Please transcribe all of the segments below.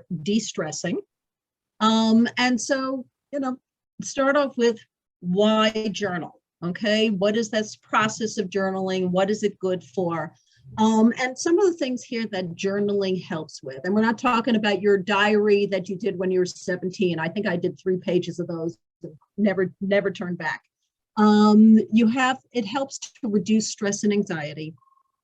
for de-stressing. And so, start off with why journal, okay? What is this process of journaling? What is it good for? And some of the things here that journaling helps with, and we're not talking about your diary that you did when you were 17. I think I did 3 pages of those, never turned back. It helps to reduce stress and anxiety,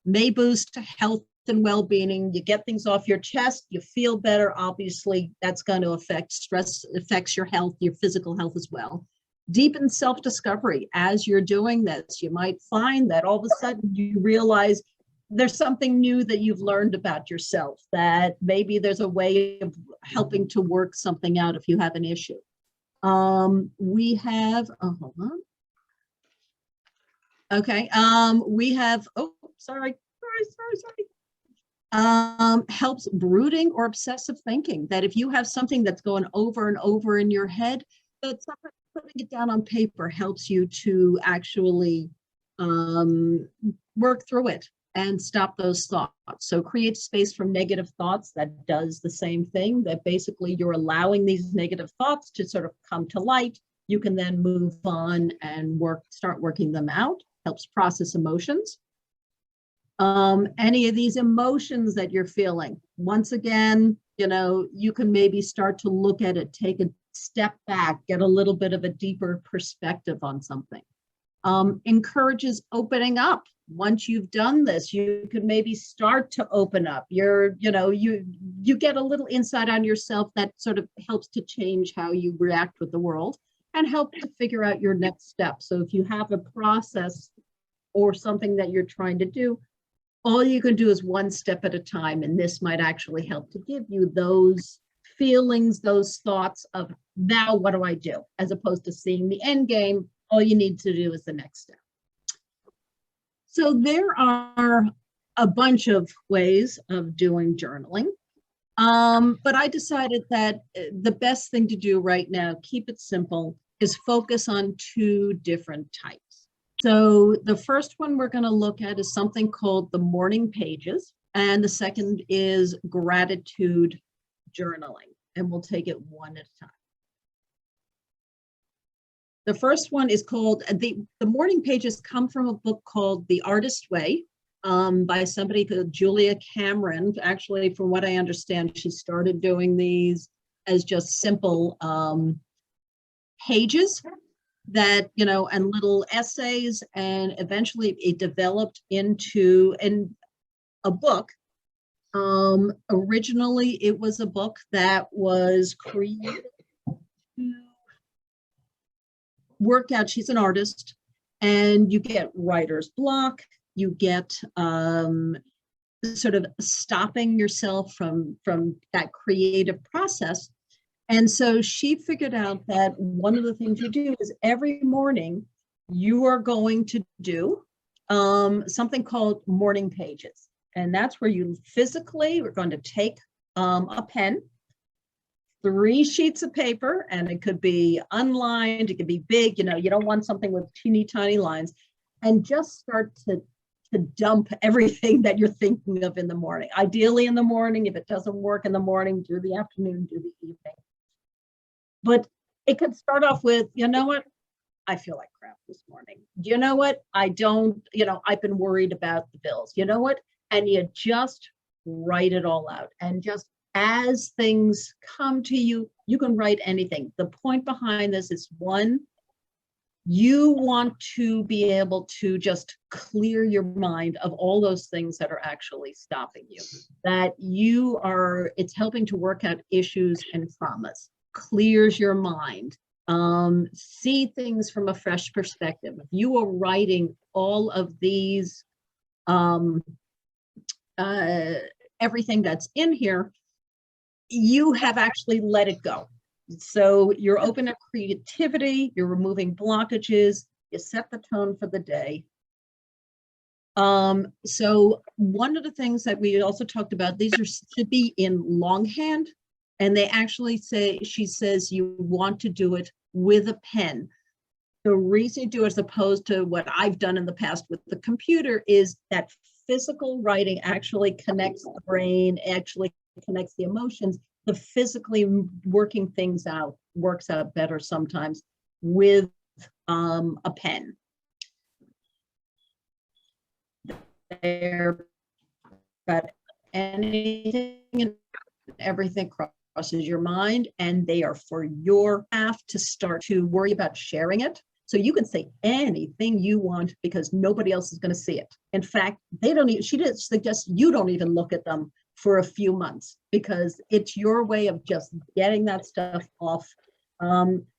may boost health and well-being. You get things off your chest, you feel better. Obviously, that's going to affect stress, affects your health, your physical health as well. Deepen self-discovery. As you're doing this, you might find that all of a sudden you realize there's something new that you've learned about yourself, that maybe there's a way of helping to work something out if you have an issue. We have, hold on. Okay, we have, sorry. Helps brooding or obsessive thinking, that if you have something that's going over and over in your head, that sometimes putting it down on paper helps you to actually work through it and stop those thoughts. So create space from negative thoughts. That does the same thing, that basically you're allowing these negative thoughts to sort of come to light. You can then move on and start working them out. Helps process emotions. Any of these emotions that you're feeling, once again, you can maybe start to look at it, take a step back, get a little bit of a deeper perspective on something. Encourages opening up. Once you've done this, you could maybe start to open up. You get a little insight on yourself that sort of helps to change how you react with the world and help to figure out your next step. So if you have a process or something that you're trying to do, all you can do is one step at a time, and this might actually help to give you those feelings, those thoughts of, now what do I do? As opposed to seeing the end game, all you need to do is the next step. So there are a bunch of ways of doing journaling, but I decided that the best thing to do right now, keep it simple, is focus on 2 different types. So the first one we're going to look at is something called the morning pages, and the second is gratitude journaling, and we'll take it one at a time. The first one is called, the morning pages come from a book called The Artist Way by somebody called Julia Cameron. Actually, from what I understand, she started doing these as just simple pages that, and little essays, and eventually it developed into a book. Originally, it was a book that was created to work out. She's an artist, and you get writer's block, you get sort of stopping yourself from that creative process. And so she figured out that one of the things you do is every morning you are going to do something called morning pages. And that's where you physically are going to take a pen, 3 sheets of paper, and it could be unlined, it could be big, you don't want something with teeny tiny lines, and just start to dump everything that you're thinking of in the morning. Ideally in the morning. If it doesn't work in the morning, do the afternoon, do the evening. But it could start off with, what? I feel like crap this morning. You know what? I've been worried about the bills. You know what? And you just write it all out. And just as things come to you, you can write anything. The point behind this is, one, you want to be able to just clear your mind of all those things that are actually stopping you. That it's helping to work out issues and traumas. Clears your mind, see things from a fresh perspective. If you are writing all of these, everything that's in here, you have actually let it go. So you're open to creativity, you're removing blockages, you set the tone for the day. So one of the things that we also talked about, these should be in longhand. And they actually she says you want to do it with a pen. The reason you do it, as opposed to what I've done in the past with the computer, is that physical writing actually connects the brain, actually connects the emotions, the physically working things out works out better sometimes with a pen. There, but anything and everything crosses your mind, and they are for your have to start to worry about sharing it. So you can say anything you want because nobody else is going to see it. In fact, they don't even, she didn't suggest you don't even look at them for a few months because it's your way of just getting that stuff off.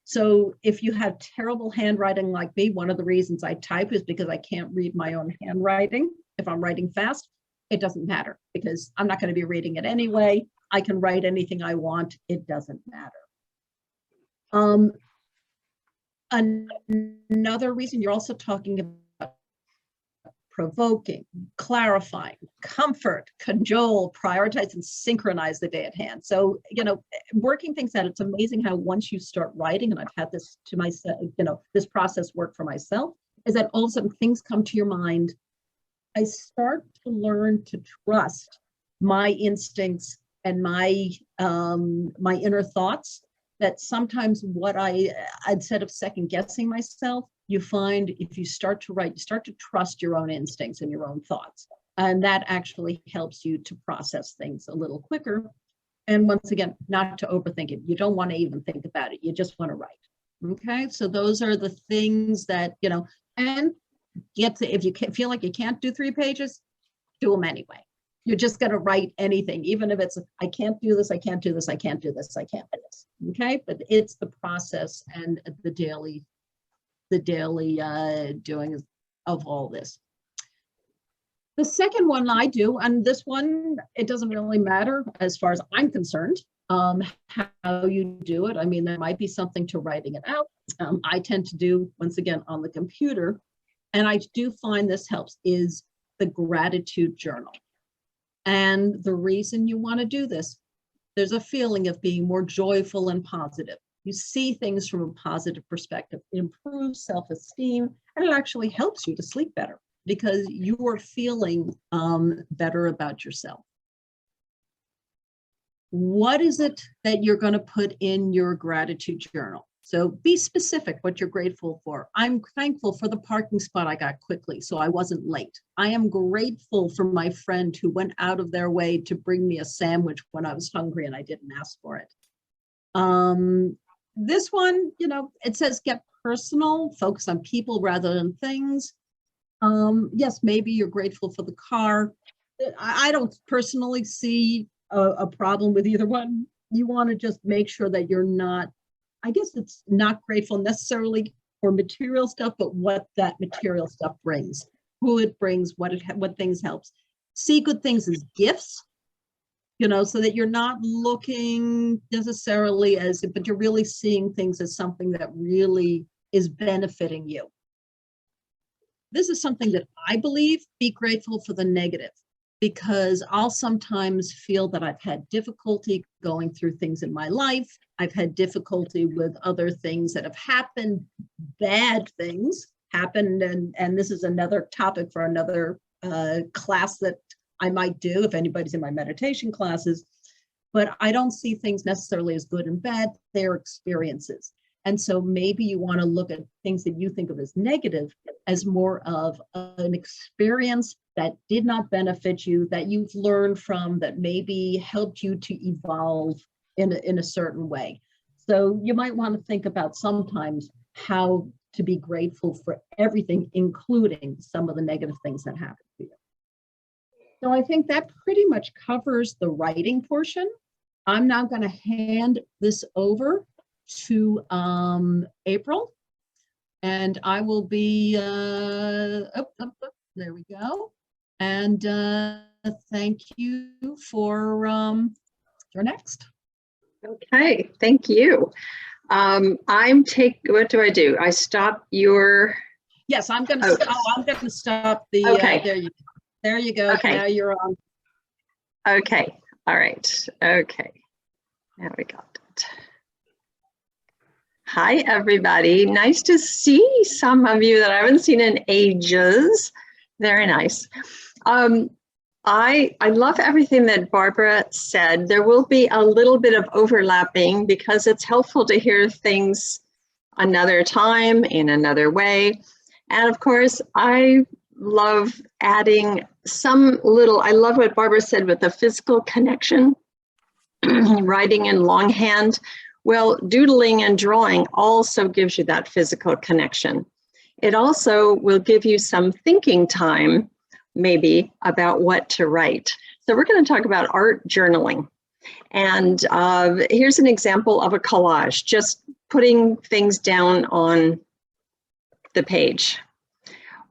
So if you have terrible handwriting like me, one of the reasons I type is because I can't read my own handwriting. If I'm writing fast, it doesn't matter because I'm not going to be reading it anyway. I can write anything I want. It doesn't matter. Another reason you're also talking about provoking, clarifying, comfort, cajole, prioritize, and synchronize the day at hand. So, working things out, it's amazing how once you start writing, and I've had this to myself, this process work for myself, is that all of a sudden things come to your mind. I start to learn to trust my instincts and my inner thoughts, that sometimes what instead of second guessing myself, you find if you start to write, you start to trust your own instincts and your own thoughts. And that actually helps you to process things a little quicker. And once again, not to overthink it. You don't want to even think about it. You just want to write. Okay, so those are the things that, and if you feel like you can't do 3 pages, do them anyway. You're just going to write anything, even if it's, I can't do this, I can't do this, I can't do this, I can't do this. Okay, but it's the process and the daily doing of all this. The second one I do, and this one, it doesn't really matter as far as I'm concerned, how you do it. I mean, there might be something to writing it out. I tend to do, once again, on the computer, and I do find this helps, is the gratitude journal. And the reason you want to do this, there's a feeling of being more joyful and positive. You see things from a positive perspective. It improves self-esteem, and it actually helps you to sleep better because you are feeling better about yourself. What is it that you're going to put in your gratitude journal? So be specific what you're grateful for. I'm thankful for the parking spot I got quickly, so I wasn't late. I am grateful for my friend who went out of their way to bring me a sandwich when I was hungry and I didn't ask for it. This one, it says get personal, focus on people rather than things. Yes, maybe you're grateful for the car. I don't personally see a problem with either one. You want to just make sure that you're not, I guess it's not grateful necessarily for material stuff, but what that material stuff brings, who it brings, what things helps. See good things as gifts, so that you're not looking necessarily as, but you're really seeing things as something that really is benefiting you. This is something that I believe, be grateful for the negative, because I'll sometimes feel that I've had difficulty going through things in my life. I've had difficulty with other things that have happened, bad things happened. And this is another topic for another class that I might do if anybody's in my meditation classes. But I don't see things necessarily as good and bad. They're experiences. And so maybe you want to look at things that you think of as negative as more of an experience that did not benefit you, that you've learned from, that maybe helped you to evolve in a certain way. So you might want to think about sometimes how to be grateful for everything, including some of the negative things that happen to you. So I think that pretty much covers the writing portion. I'm now going to hand this over to April, and I will be, there we go. And thank you for, you're next. Okay, thank you. What do I do? I stop your. Yes, I'm going to, I'm going to stop the, okay. There you go. Okay. Now you're on. Okay, all right, okay. Now we got it. Hi, everybody. Nice to see some of you that I haven't seen in ages. Very nice. I love everything that Barbara said. There will be a little bit of overlapping because it's helpful to hear things another time in another way. And of course, I love adding I love what Barbara said with the physical connection, writing in longhand. Well, doodling and drawing also gives you that physical connection. It also will give you some thinking time, maybe, about what to write. So we're going to talk about art journaling. And here's an example of a collage, just putting things down on the page.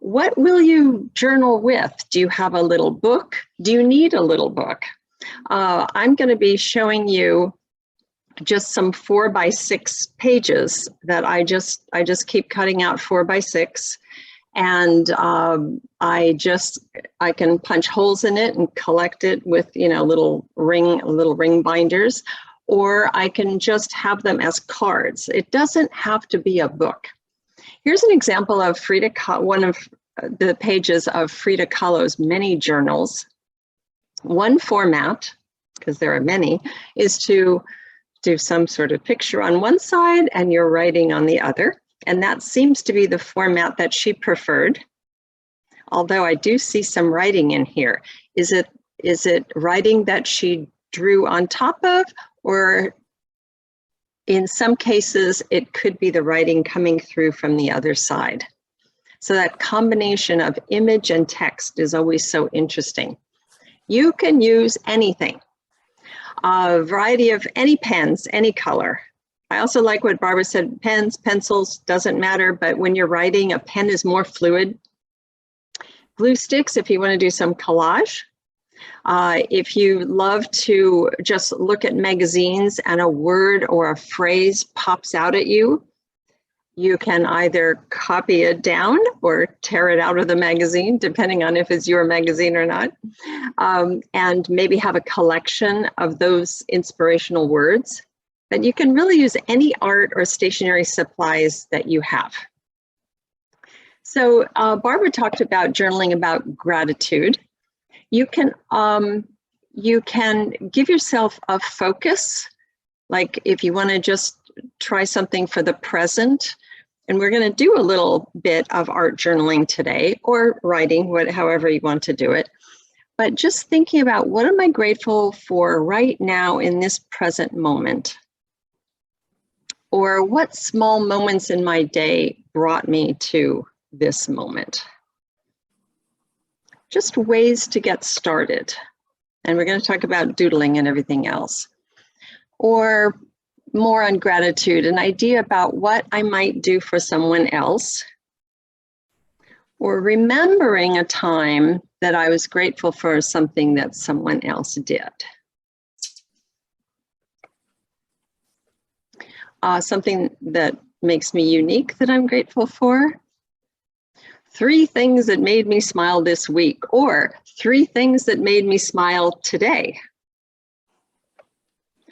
What will you journal with? Do you have a little book? Do you need a little book? I'm going to be showing you just some 4x6 pages that I just keep cutting out 4x6, and I can punch holes in it and collect it with little ring binders, or I can just have them as cards. It doesn't have to be a book. Here's an example of one of the pages of Frida Kahlo's many journals. One format, because there are many, is to do some sort of picture on one side and you're writing on the other. And that seems to be the format that she preferred. Although I do see some writing in here. Is it writing that she drew on top of, or in some cases, it could be the writing coming through from the other side. So that combination of image and text is always so interesting. You can use anything, a variety of any pens, any color. I also like what Barbara said, pens, pencils, doesn't matter, but when you're writing, a pen is more fluid. Glue sticks, if you want to do some collage. If you love to just look at magazines and a word or a phrase pops out at you, you can either copy it down or tear it out of the magazine, depending on if it's your magazine or not, and maybe have a collection of those inspirational words. But you can really use any art or stationery supplies that you have. So Barbara talked about journaling about gratitude. You can give yourself a focus, like if you want to just try something for the present. And we're going to do a little bit of art journaling today, or writing, however you want to do it. But just thinking about, what am I grateful for right now in this present moment? Or what small moments in my day brought me to this moment? Just ways to get started. And we're going to talk about doodling and everything else. Or more on gratitude, an idea about what I might do for someone else. Or remembering a time that I was grateful for something that someone else did. Something that makes me unique that I'm grateful for. 3 things that made me smile this week, or 3 things that made me smile today.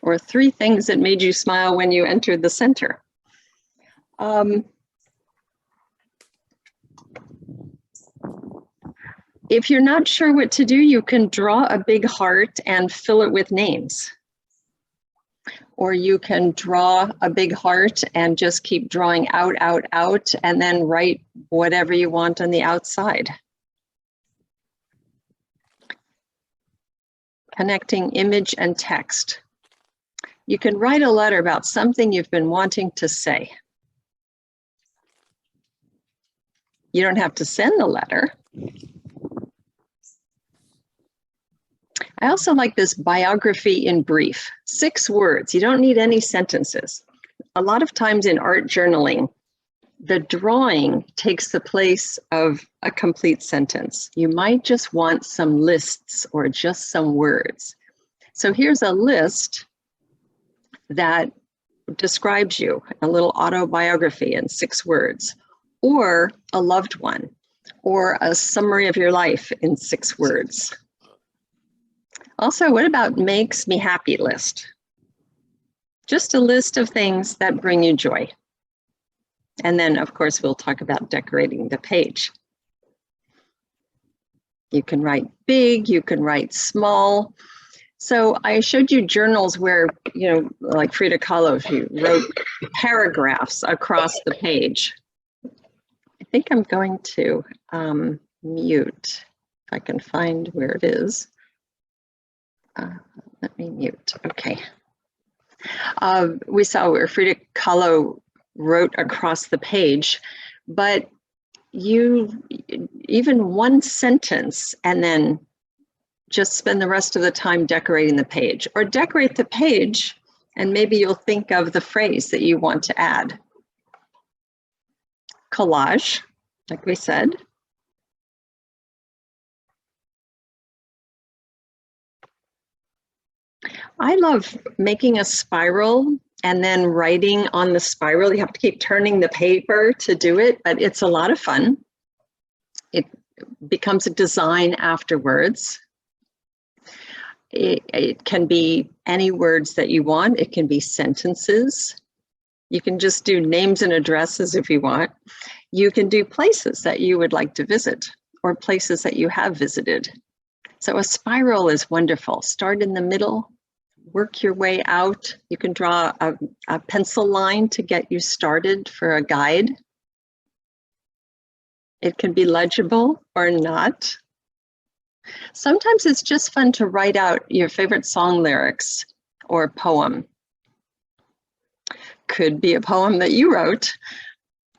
Or 3 things that made you smile when you entered the center. If you're not sure what to do, you can draw a big heart and fill it with names. Or you can draw a big heart and just keep drawing out, and then write whatever you want on the outside. Connecting image and text. You can write a letter about something you've been wanting to say. You don't have to send the letter. I also like this biography in brief. 6 words. You don't need any sentences. A lot of times in art journaling, the drawing takes the place of a complete sentence. You might just want some lists or just some words. So here's a list that describes you, a little autobiography in 6 words, or a loved one, or a summary of your life in 6 words. Also, what about makes me happy list? Just a list of things that bring you joy. And then, of course, we'll talk about decorating the page. You can write big, you can write small. So I showed you journals where, you know, like Frida Kahlo, she wrote paragraphs across the page. I think I'm going to mute, if I can find where it is. Let me mute, okay. We saw where Frida Kahlo wrote across the page, but even one sentence and then just spend the rest of the time decorating the page, or decorate the page and maybe you'll think of the phrase that you want to add. Collage, like we said. I love making a spiral and then writing on the spiral. You have to keep turning the paper to do it, but it's a lot of fun. It becomes a design afterwards. It can be any words that you want. It can be sentences. You can just do names and addresses if you want. You can do places that you would like to visit or places that you have visited. So a spiral is wonderful. Start in the middle, work your way out. You can draw a pencil line to get you started for a guide. It can be legible or not. Sometimes it's just fun to write out your favorite song lyrics or poem. Could be a poem that you wrote,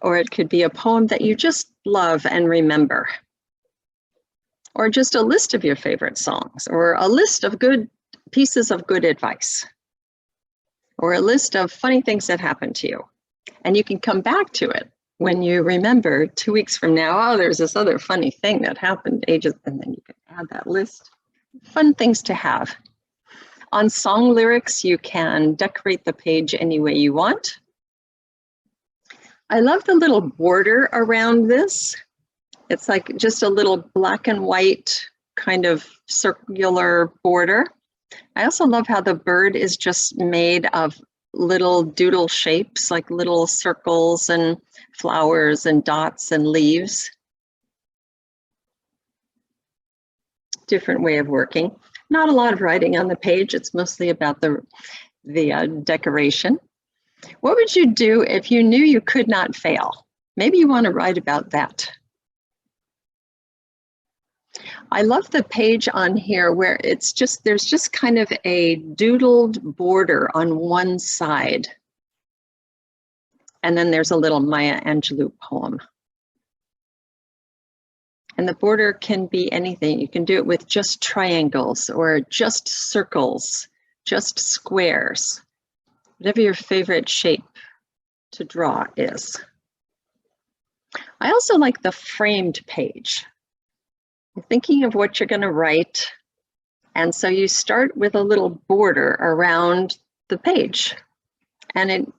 or it could be a poem that you just love and remember. Or just a list of your favorite songs, or a list of good pieces of good advice, or a list of funny things that happened to you. And you can come back to it when you remember 2 weeks from now, oh, there's this other funny thing that happened ages, and then you can add that list. Fun things to have. On song lyrics, you can decorate the page any way you want. I love the little border around this. It's like just a little black and white kind of circular border. I also love how the bird is just made of little doodle shapes, like little circles and flowers and dots and leaves. Different way of working. Not a lot of writing on the page. It's mostly about the decoration. What would you do if you knew you could not fail? Maybe you want to write about that. I love the page on here where it's just, there's just kind of a doodled border on one side. And then there's a little Maya Angelou poem. And the border can be anything. You can do it with just triangles or just circles, just squares, whatever your favorite shape to draw is. I also like the framed page. You're thinking of what you're going to write. And so you start with a little border around the page. And it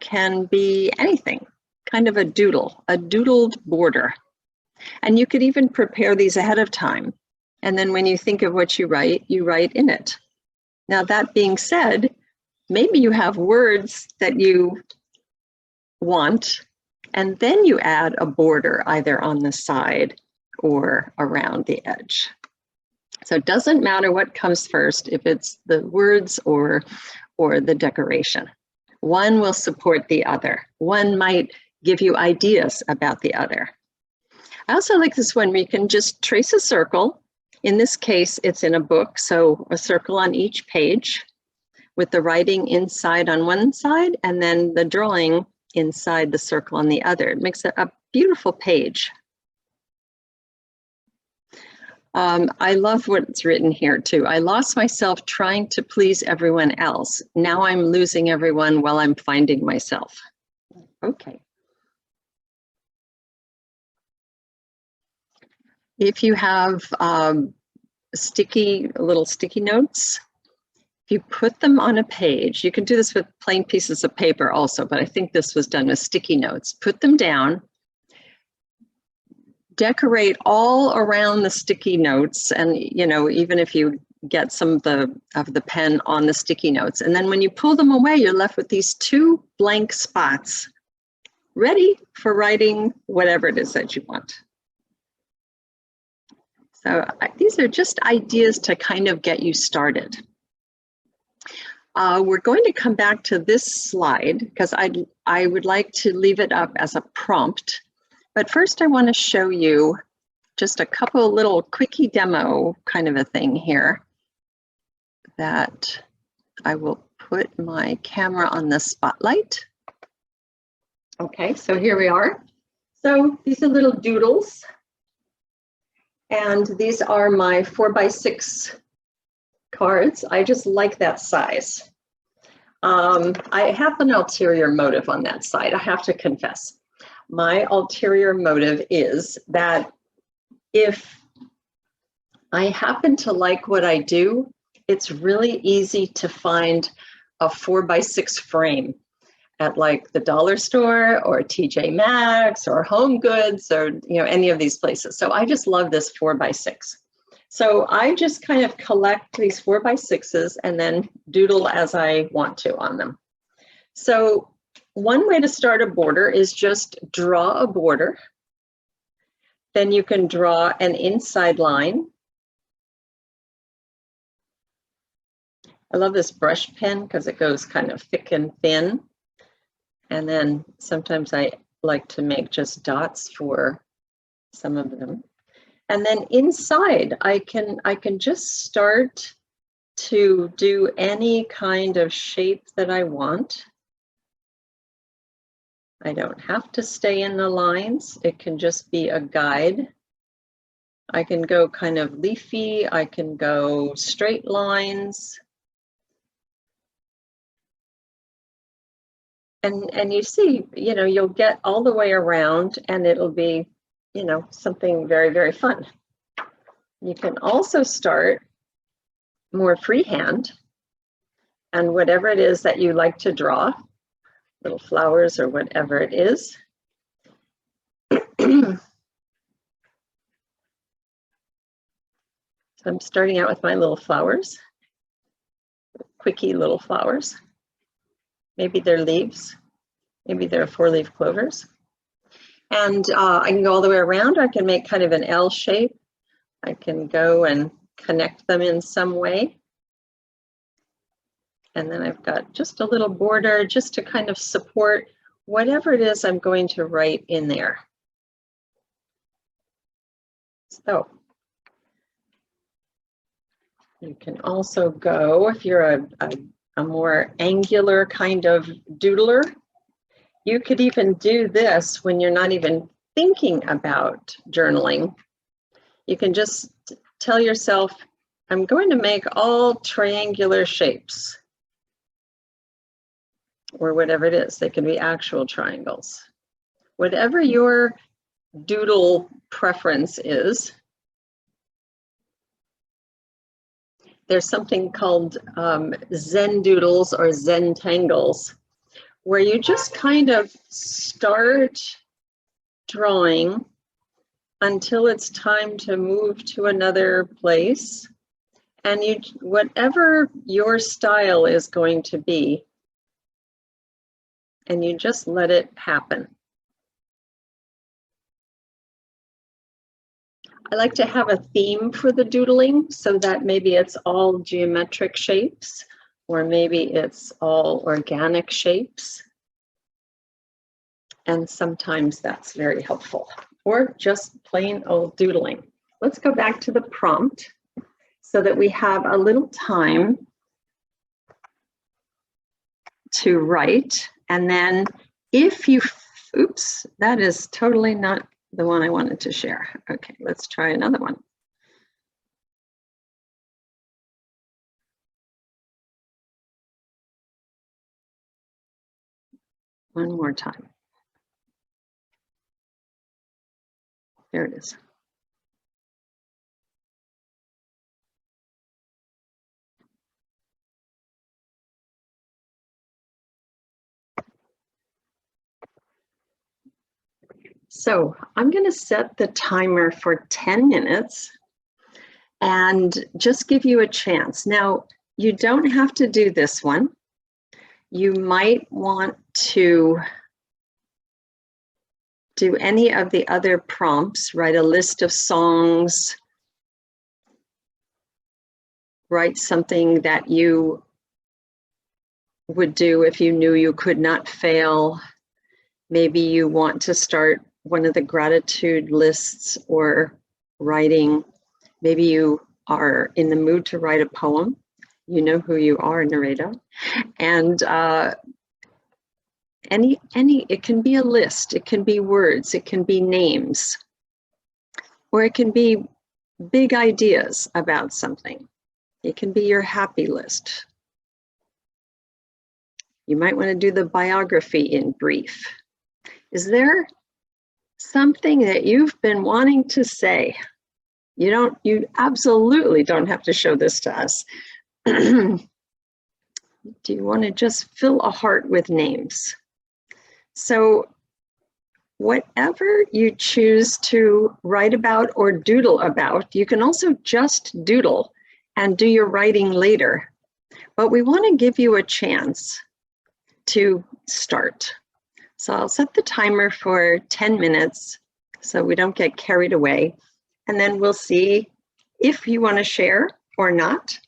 can be anything, kind of a doodle, a doodled border. And you could even prepare these ahead of time. And then when you think of what you write in it. Now, that being said, maybe you have words that you want, and then you add a border either on the side or around the edge. So it doesn't matter what comes first, if it's the words or the decoration. One will support the other. One might give you ideas about the other. I also like this one where you can just trace a circle. In this case, it's in a book, so a circle on each page with the writing inside on one side and then the drawing inside the circle on the other. It makes a beautiful page. I love what's written here too. I lost myself trying to please everyone else. Now I'm losing everyone while I'm finding myself. Okay. If you have little sticky notes, if you put them on a page, you can do this with plain pieces of paper also, but I think this was done with sticky notes. Put them down, decorate all around the sticky notes, and even if you get some of the pen on the sticky notes, and then when you pull them away, you're left with these 2 blank spots, ready for writing whatever it is that you want. So these are just ideas to kind of get you started. We're going to come back to this slide because I would like to leave it up as a prompt. But first I want to show you just a couple little quickie demo kind of a thing here that I will put my camera on the spotlight. Okay, so here we are. So these are little doodles. And these are my 4x6 cards. I just like that size. I have an ulterior motive on that side, I have to confess. My ulterior motive is that if I happen to like what I do, it's really easy to find a 4x6 frame at like the dollar store or TJ Maxx or Home Goods or any of these places. So I just love this 4x6. So I just kind of collect these 4x6s and then doodle as I want to on them. So one way to start a border is just draw a border. Then you can draw an inside line. I love this brush pen because it goes kind of thick and thin. And then sometimes I like to make just dots for some of them. And then inside, I can just start to do any kind of shape that I want. I don't have to stay in the lines. It can just be a guide. I can go kind of leafy. I can go straight lines. And you see, you'll get all the way around and it'll be, something very, very fun. You can also start more freehand and whatever it is that you like to draw, little flowers or whatever it is. So I'm starting out with my little flowers, quickie little flowers. Maybe they're leaves, maybe they're 4-leaf clovers. And I can go all the way around, or I can make kind of an L shape. I can go and connect them in some way. And then I've got just a little border just to kind of support whatever it is I'm going to write in there. So you can also go, if you're a more angular kind of doodler, you could even do this when you're not even thinking about journaling. You can just tell yourself, I'm going to make all triangular shapes, or whatever it is. They can be actual triangles. Whatever your doodle preference is, there's something called Zen doodles or Zen tangles, where you just kind of start drawing until it's time to move to another place. And whatever your style is going to be, and you just let it happen. I like to have a theme for the doodling so that maybe it's all geometric shapes, or maybe it's all organic shapes. And sometimes that's very helpful, or just plain old doodling. Let's go back to the prompt so that we have a little time to write. And then if you, oops, that is totally not the one I wanted to share. Okay, let's try another one. One more time. There it is. So I'm going to set the timer for 10 minutes and just give you a chance. Now, you don't have to do this one. You might want to do any of the other prompts, write a list of songs, write something that you would do if you knew you could not fail. Maybe you want to start one of the gratitude lists or writing. Maybe you are in the mood to write a poem. You know who you are, narrator. And it can be a list, it can be words, it can be names, or it can be big ideas about something. It can be your happy list. You might want to do the biography in brief. Is there something that you've been wanting to say? You absolutely don't have to show this to us. Do you want to just fill a heart with names? So whatever you choose to write about or doodle about, you can also just doodle and do your writing later. But we want to give you a chance to start. So I'll set the timer for 10 minutes so we don't get carried away. And then we'll see if you want to share or not,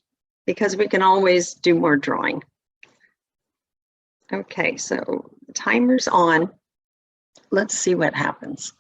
because we can always do more drawing. Okay, so the timer's on. Let's see what happens.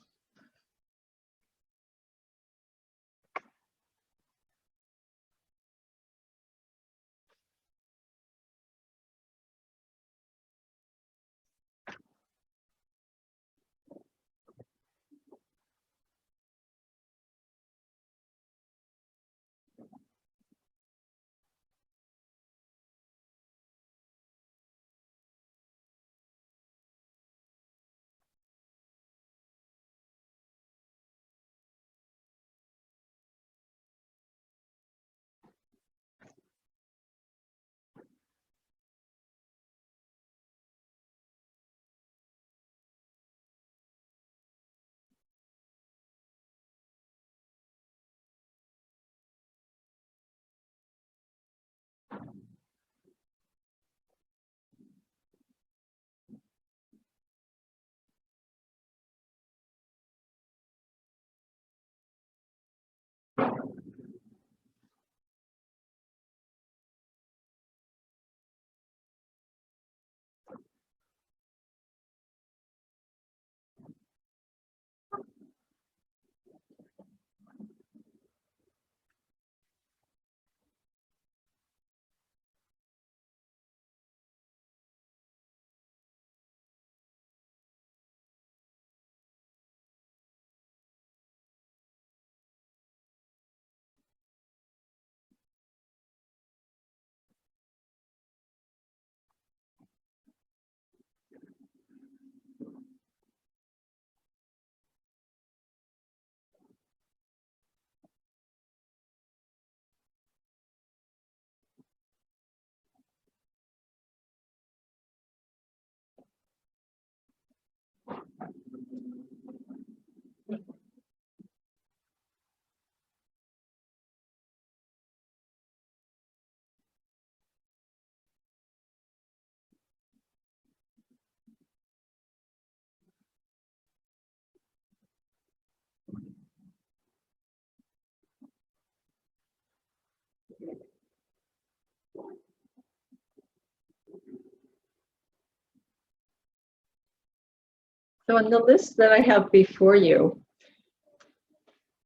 So on the list that I have before you,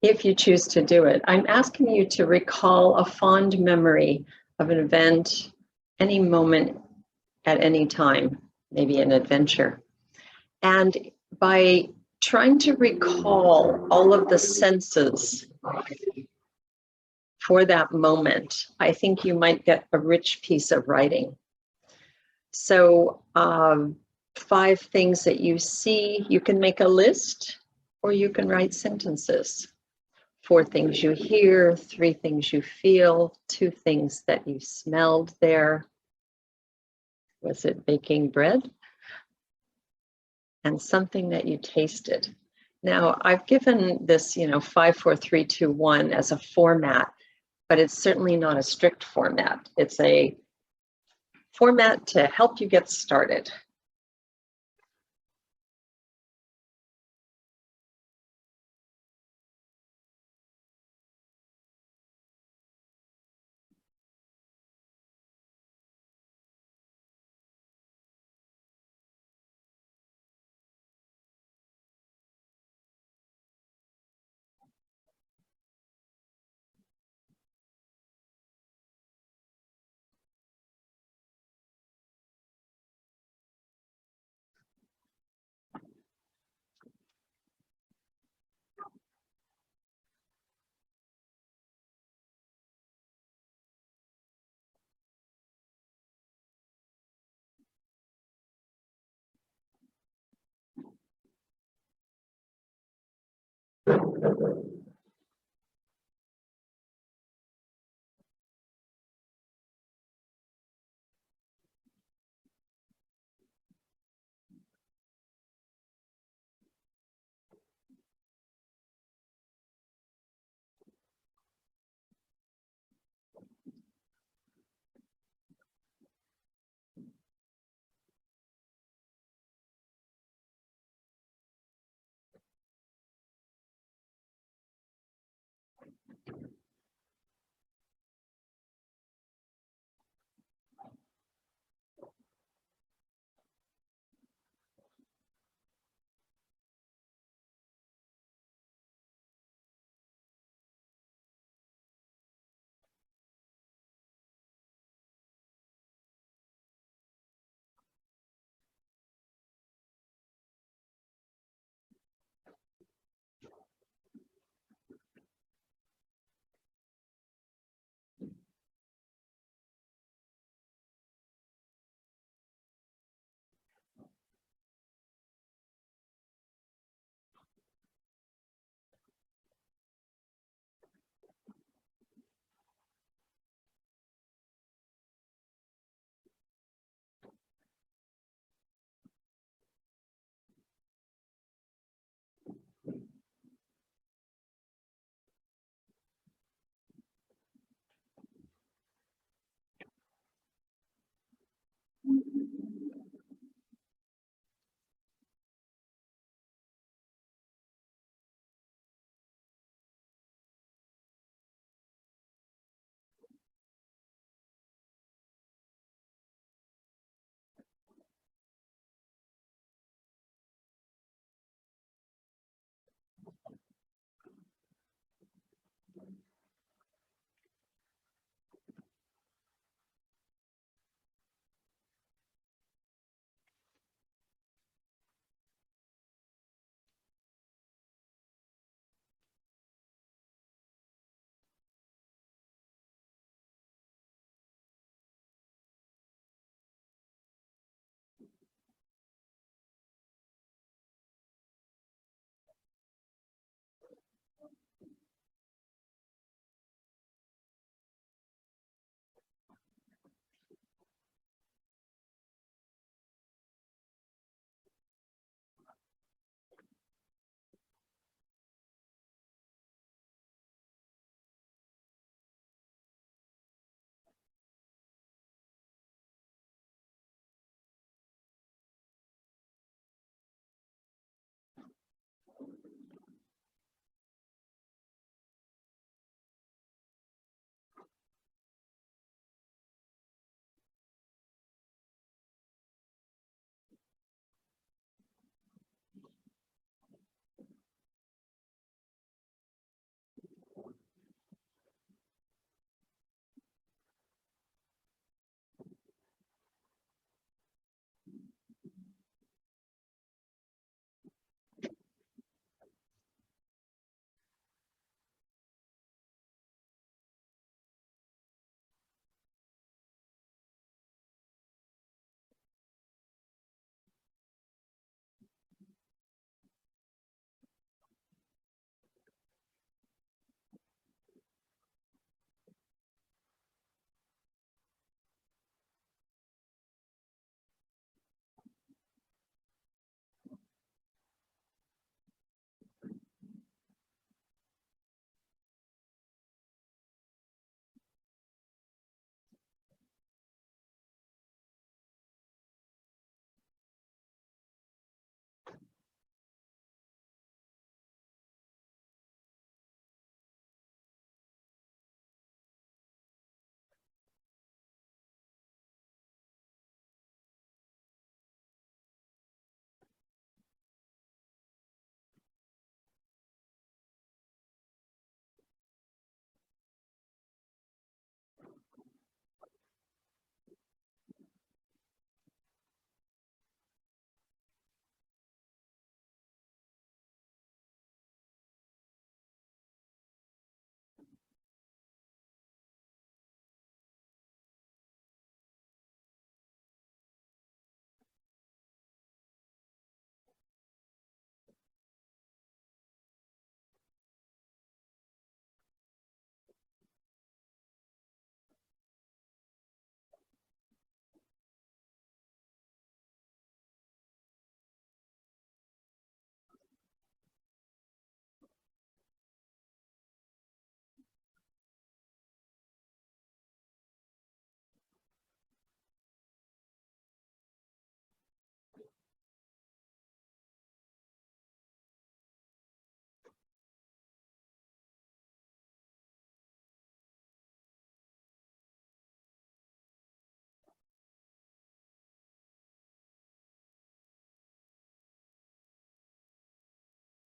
if you choose to do it, I'm asking you to recall a fond memory of an event, any moment at any time, maybe an adventure. And by trying to recall all of the senses for that moment, I think you might get a rich piece of writing. So 5 things that you see, you can make a list or you can write sentences. 4 things you hear, 3 things you feel, 2 things that you smelled there. Was it baking bread? And something that you tasted. Now, I've given this, 5, 4, 3, 2, 1 as a format, but it's certainly not a strict format. It's a format to help you get started.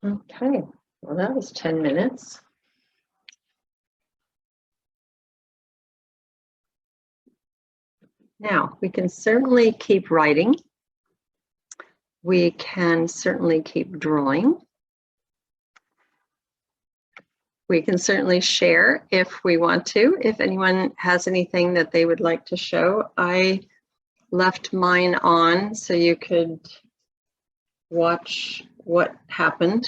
Okay, well, that was 10 minutes. Now, we can certainly keep writing. We can certainly keep drawing. We can certainly share if we want to. If anyone has anything that they would like to show, I left mine on so you could watch what happened.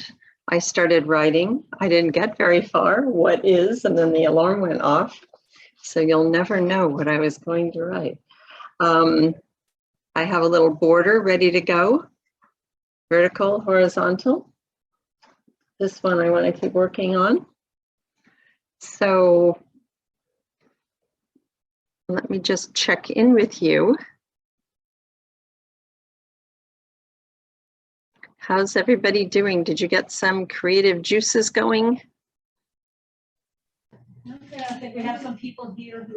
I started writing. I didn't get very far. What is? And then the alarm went off. So you'll never know what I was going to write. I have a little border ready to go. Vertical, horizontal. This one I want to keep working on. So let me just check in with you. How's everybody doing? Did you get some creative juices going? Okay, I think we have some people here who